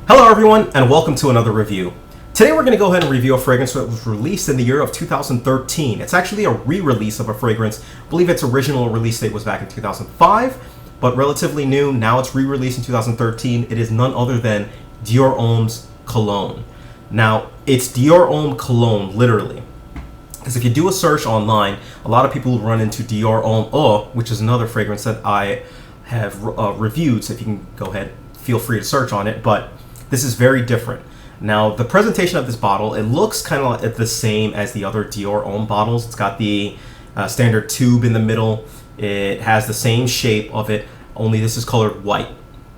Hello everyone, and welcome to another review. Today we're going to go ahead and review a fragrance that was released in the year of 2013. It's actually a re-release of a fragrance. I believe its original release date was back in 2005, but relatively new. Now it's re-released in 2013. It is none other than Dior Homme Cologne. Now, it's Dior Homme Cologne, literally. Because if you do a search online, a lot of people run into Dior Homme, which is another fragrance that I have reviewed, so if you can go ahead, feel free to search on it, but this is very different. Now, the presentation of this bottle, it looks kind of the same as the other Dior Homme bottles. It's got the standard tube in the middle. It has the same shape of it, only this is colored white.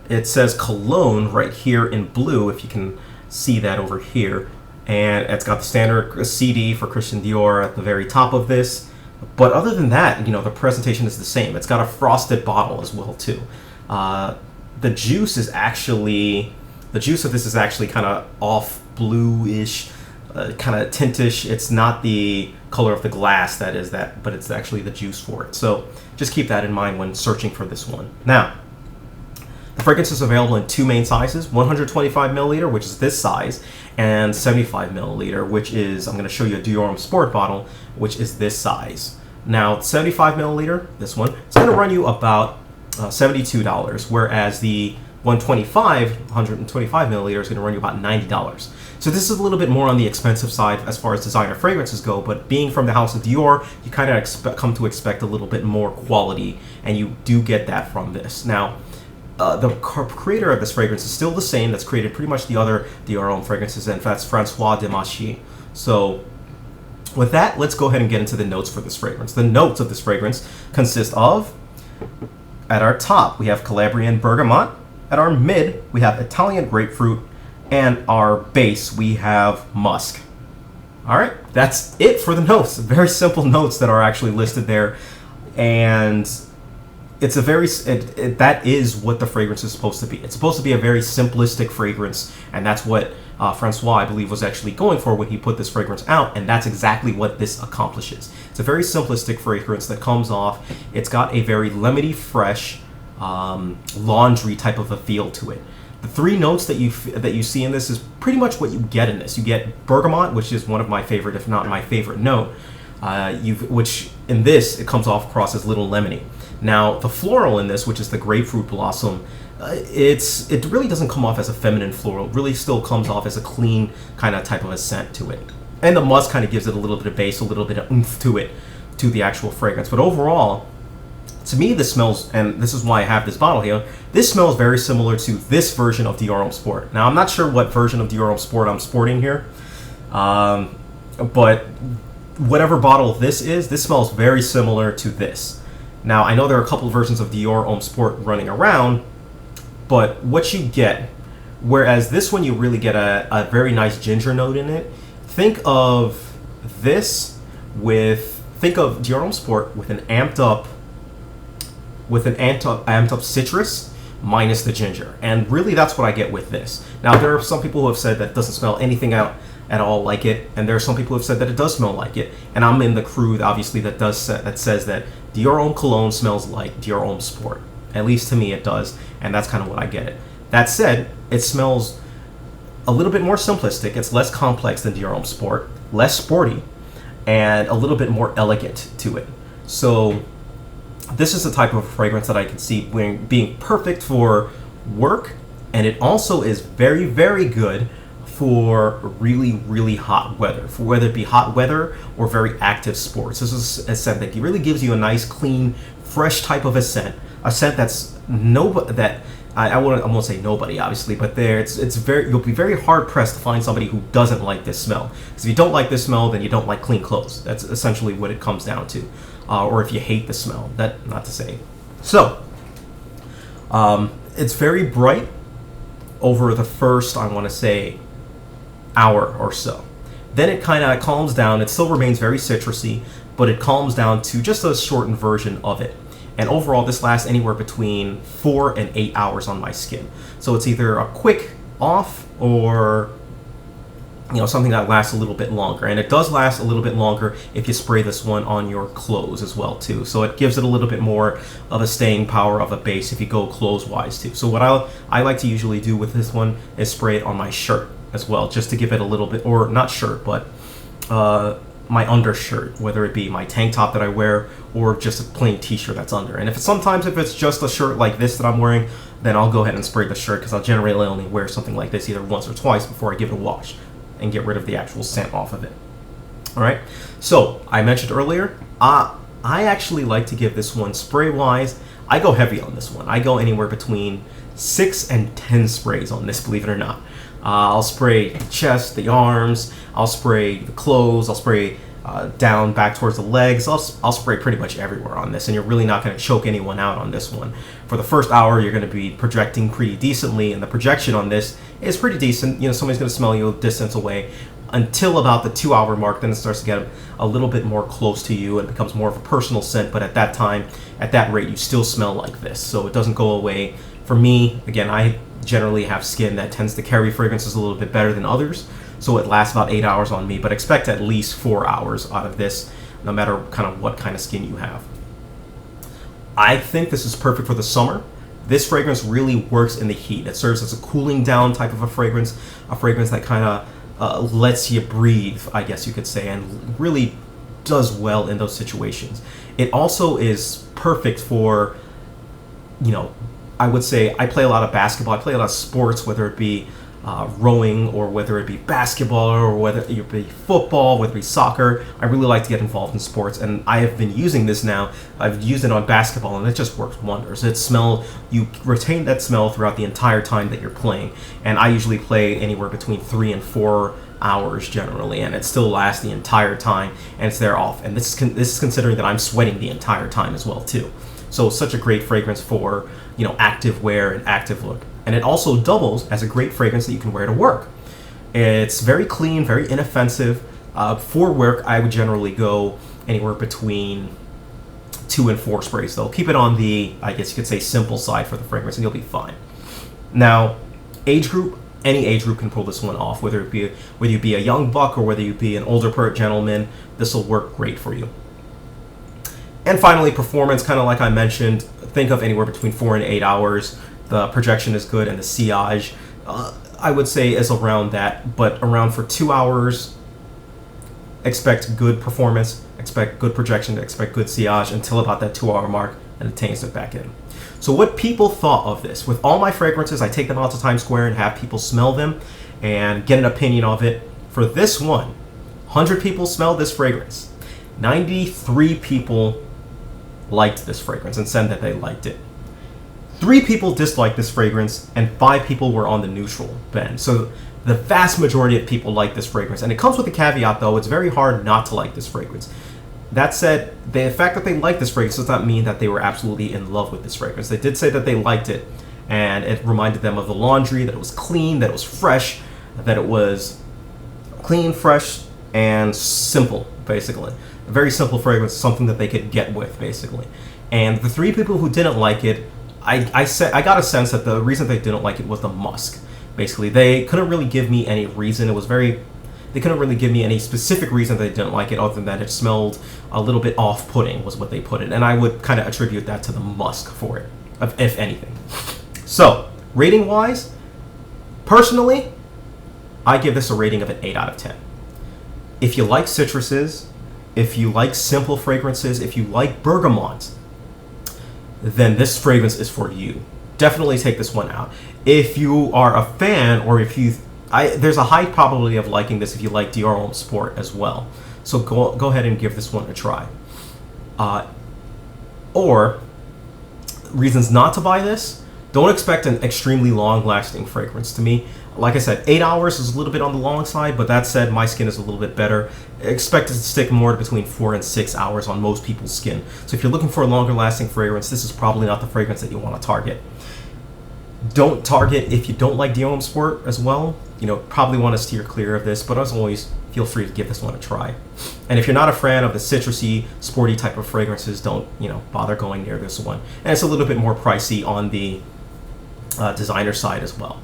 It says Cologne right here in blue, if you can see that over here. And it's got the standard CD for Christian Dior at the very top of this. But other than that, the presentation is the same. It's got a frosted bottle as well, too. The juice of this is actually kind of off bluish, kind of tintish. It's not the color of the glass but it's actually the juice for it. So just keep that in mind when searching for this one. Now, the fragrance is available in two main sizes, 125 milliliter, which is this size, and 75 milliliter, which is, I'm going to show you a Dior Homme Sport bottle, which is this size. Now, 75 milliliter, this one, it's going to run you about $72, whereas the 125 milliliter is going to run you about $90. So this is a little bit more on the expensive side as far as designer fragrances go, but being from the house of Dior, you kind of come to expect a little bit more quality, and you do get that from this. Now, the creator of this fragrance is still the same that's created pretty much the other Dior Homme fragrances, and that's Francois Demachy. So with that, let's go ahead and get into the notes for this fragrance. The notes of this fragrance consist of, at our top, we have Calabrian bergamot. At our mid, we have Italian grapefruit, and our base, we have musk. All right, that's it for the notes. Very simple notes that are actually listed there, and it's that is what the fragrance is supposed to be. It's supposed to be a very simplistic fragrance, and that's what Francois, I believe, was actually going for when he put this fragrance out, and that's exactly what this accomplishes. It's a very simplistic fragrance that comes off. It's got a very lemony, fresh, laundry type of a feel to it. The three notes that you see in this is pretty much what you get in this. You get bergamot, which is one of my favorite, if not my favorite note. Which in this it comes off across as little lemony. Now the floral in this, which is the grapefruit blossom, it really doesn't come off as a feminine floral. It really still comes off as a clean kind of type of a scent to it. And the musk kind of gives it a little bit of base, a little bit of oomph to it, to the actual fragrance. But overall, to me, this smells, and this is why I have this bottle here, this smells very similar to this version of Dior Homme Sport. Now, I'm not sure what version of Dior Homme Sport I'm sporting here, but whatever bottle this is, this smells very similar to this. Now, I know there are a couple of versions of Dior Homme Sport running around, but what you get, whereas this one you really get a very nice ginger note in it, think of Dior Homme Sport with an amped up citrus minus the ginger, and really that's what I get with this. Now, there are some people who have said that it doesn't smell anything out at all like it, and there are some people who have said that it does smell like it, and I'm in the crew obviously that says that Dior Homme Cologne smells like Dior Homme Sport. At least to me it does, and that's kind of what I get it. That said, it smells a little bit more simplistic. It's less complex than Dior Homme Sport, less sporty, and a little bit more elegant to it. So this is the type of fragrance that I can see being perfect for work, and it also is very, very good for really, really hot weather, for whether it be hot weather or very active sports. This is a scent that really gives you a nice, clean, fresh type of a scent that's I won't say nobody, obviously, but you'll be very hard pressed to find somebody who doesn't like this smell. Because if you don't like this smell, then you don't like clean clothes. That's essentially what it comes down to. Or if you hate the smell, not to say. So, it's very bright over the first, I want to say, hour or so. Then it kind of calms down. It still remains very citrusy, but it calms down to just a shortened version of it. And overall, this lasts anywhere between 4 and 8 hours on my skin. So it's either a quick off or something that lasts a little bit longer. And it does last a little bit longer if you spray this one on your clothes as well too. So it gives it a little bit more of a staying power of a base if you go clothes wise too. So what I like to usually do with this one is spray it on my shirt as well, just to give it a little bit, or not shirt, but my undershirt, whether it be my tank top that I wear or just a plain t-shirt that's under. And sometimes if it's just a shirt like this that I'm wearing, then I'll go ahead and spray the shirt, because I'll generally only wear something like this either once or twice before I give it a wash and get rid of the actual scent off of it. All right, so I mentioned earlier, I actually like to give this one spray wise, I go heavy on this one. I go anywhere between 6 and 10 sprays on this, believe it or not. I'll spray the chest, the arms, I'll spray the clothes, I'll spray down back towards the legs. I'll spray pretty much everywhere on this, and you're really not going to choke anyone out on this one. For the first hour, you're going to be projecting pretty decently, and the projection on this is pretty decent. Somebody's going to smell you a distance away until about the 2-hour mark. Then it starts to get a little bit more close to you, and it becomes more of a personal scent. But at that time, at that rate, you still smell like this, so it doesn't go away. For me, again, I generally have skin that tends to carry fragrances a little bit better than others, so it lasts about 8 hours on me, but expect at least 4 hours out of this, no matter what kind of skin you have. I think this is perfect for the summer. This fragrance really works in the heat. It serves as a cooling down type of a fragrance that kind of lets you breathe, I guess you could say, and really does well in those situations. It also is perfect for, I would say, I play a lot of basketball, I play a lot of sports, whether it be rowing, or whether it be basketball, or whether it be football, whether it be soccer. I really like to get involved in sports, and I have been using this now. I've used it on basketball, and it just works wonders. You retain that smell throughout the entire time that you're playing, and I usually play anywhere between 3 and 4 hours generally, and it still lasts the entire time, and it's there off. And this is considering that I'm sweating the entire time as well too. So such a great fragrance for active wear and active look. And it also doubles as a great fragrance that you can wear to work. It's very clean, very inoffensive. For work, I would generally go anywhere between 2 and 4 sprays, though. Keep it on the, I guess you could say, simple side for the fragrance, and you'll be fine. Now, age group, any age group can pull this one off, whether you be a young buck or whether you be an older gentleman. This will work great for you. And finally, performance, kind of like I mentioned, think of anywhere between 4 and 8 hours. The projection is good, and the sillage, I would say, is around that. But around for 2 hours, expect good performance, expect good projection, expect good sillage until about that 2-hour mark, and it tames it back in. So what people thought of this. With all my fragrances, I take them out to Times Square and have people smell them and get an opinion of it. For this one, 100 people smelled this fragrance. 93 people liked this fragrance and said that they liked it. 3 people disliked this fragrance, and 5 people were on the neutral bend. So the vast majority of people like this fragrance. And it comes with a caveat, though. It's very hard not to like this fragrance. That said, the fact that they like this fragrance does not mean that they were absolutely in love with this fragrance. They did say that they liked it, and it reminded them of the laundry, that it was clean, that it was fresh, that it was clean, fresh, and simple, basically. A very simple fragrance, something that they could get with, basically. And the 3 people who didn't like it, I got a sense that the reason they didn't like it was the musk. Basically, they couldn't really give me any reason. They couldn't really give me any specific reason they didn't like it, other than that it smelled a little bit off-putting, was what they put it. And I would kind of attribute that to the musk for it, if anything. So, rating-wise, personally, I give this a rating of an 8 out of 10. If you like citruses, if you like simple fragrances, if you like bergamot, then this fragrance is for you. Definitely take this one out. If you are a fan, or there's a high probability of liking this if you like Dior Homme Sport as well. So go ahead and give this one a try. Or reasons not to buy this: don't expect an extremely long-lasting fragrance. To me, like I said, 8 hours is a little bit on the long side, but that said, my skin is a little bit better. Expect it to stick more between 4 and 6 hours on most people's skin. So if you're looking for a longer-lasting fragrance, this is probably not the fragrance that you want to target. Don't target if you don't like Dior Homme Sport as well. Probably want to steer clear of this, but as always, feel free to give this one a try. And if you're not a fan of the citrusy, sporty type of fragrances, don't bother going near this one. And it's a little bit more pricey on the designer side as well.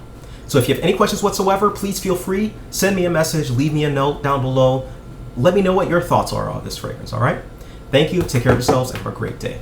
So So if you have any questions whatsoever, please feel free, send me a message, leave me a note down below. Let me know what your thoughts are on this fragrance, all right? Thank you, take care of yourselves, and have a great day.